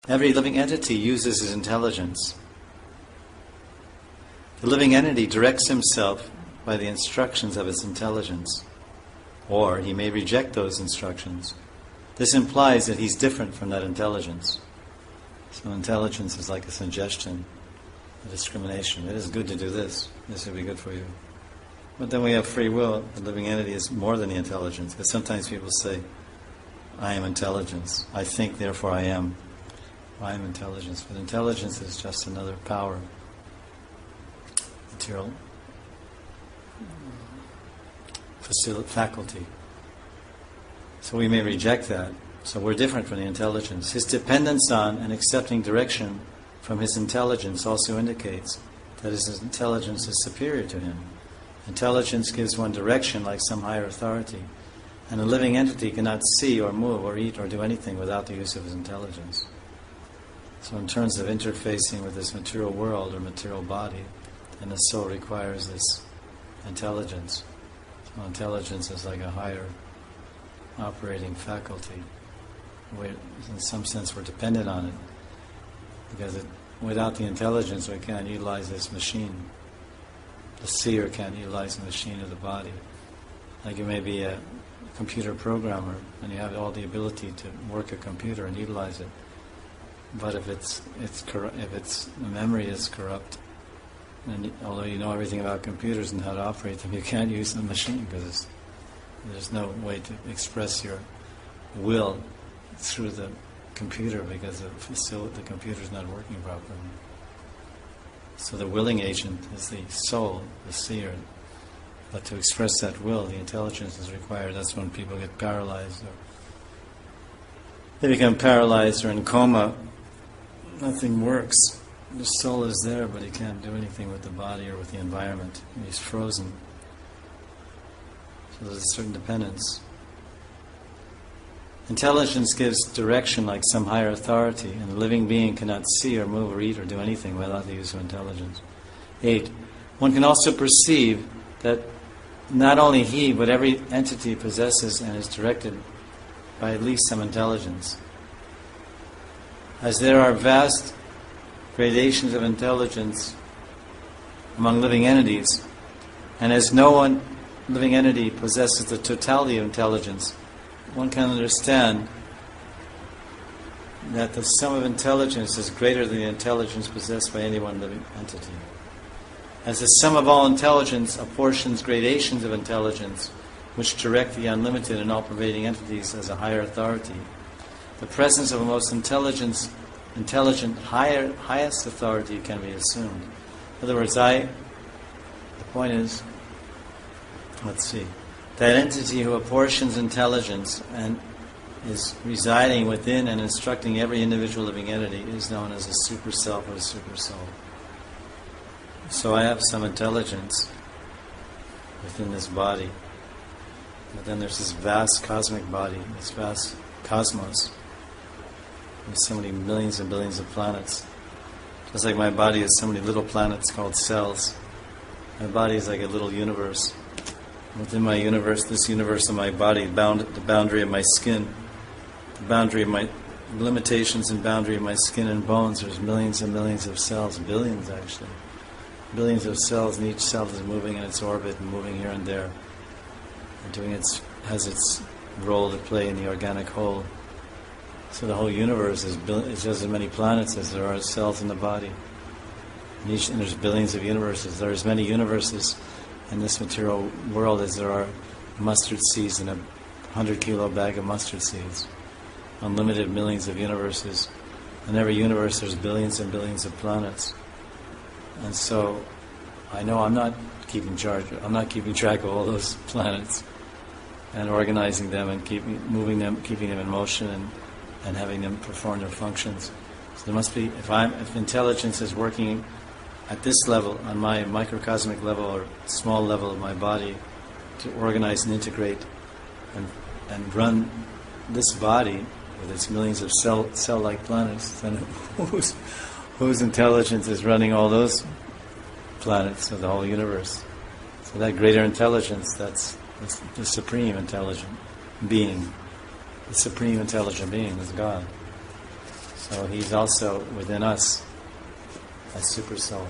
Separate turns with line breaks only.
Every living entity uses his intelligence. The living entity directs himself by the instructions of his intelligence, or he may reject those instructions. This implies that he's different from that intelligence. So intelligence is like a suggestion, a discrimination. It is good to do this. This would be good for you. But then we have free will. The living entity is more than the intelligence. Because sometimes people say, I am intelligence. I think, therefore I am. I am intelligence. But intelligence is just another power, material faculty. So we may reject that. So we're different from the intelligence. His dependence on and accepting direction from his intelligence also indicates that his intelligence is superior to him. Intelligence gives one direction like some higher authority, and a living entity cannot see or move or eat or do anything without the use of his intelligence. So in terms of interfacing with this material world or material body, and the soul requires this intelligence. So intelligence is like a higher operating faculty. In some sense we're dependent on it, because without the intelligence we can't utilize this machine. The seer can't utilize the machine of the body. Like you may be a computer programmer and you have all the ability to work a computer and utilize it, but if its memory is corrupt, and although you know everything about computers and how to operate them, you can't use the machine because there's no way to express your will through the computer because the computer's not working properly. So the willing agent is the soul, the seer. But to express that will, the intelligence is required. That's when people get paralyzed. Or they become paralyzed or in coma. Nothing works. The soul is there, but he can't do anything with the body or with the environment. He's frozen. So there's a certain dependence. Intelligence gives direction like some higher authority, and the living being cannot see or move or eat or do anything without the use of intelligence. 8. One can also perceive that not only he, but every entity possesses and is directed by at least some intelligence. As there are vast gradations of intelligence among living entities, and as no one living entity possesses the totality of intelligence, one can understand that the sum of intelligence is greater than the intelligence possessed by any one living entity. As the sum of all intelligence apportions gradations of intelligence which direct the unlimited and all-pervading entities as a higher authority, the presence of a most intelligent highest authority can be assumed. In other words, the point is, that entity who apportions intelligence and is residing within and instructing every individual living entity is known as a super self or a super soul. So I have some intelligence within this body, but then there's this vast cosmic body, this vast cosmos, with so many millions and billions of planets. Just like my body has so many little planets called cells, my body is like a little universe. Within my universe, this universe of my body, the boundary of my skin, the boundary of my limitations and boundary of my skin and bones, there's millions and millions of cells, billions actually. Billions of cells, and each cell is moving in its orbit and moving here and there, and has its role to play in the organic whole. So the whole universe is just as many planets as there are cells in the body. And there's billions of universes. There are as many universes in this material world as there are mustard seeds in a 100-kilo bag of mustard seeds. Unlimited millions of universes. In every universe there's billions and billions of planets. And so I know I'm not keeping track of all those planets and organizing them and moving them, keeping them in motion and having them perform their functions. So there must be, if intelligence is working at this level, on my microcosmic level or small level of my body, to organize and integrate and run this body with its millions of cell-like planets, then whose intelligence is running all those planets of the whole universe? So that greater intelligence, that's the supreme intelligent being. The supreme intelligent being is God. So he's also within us, a super soul.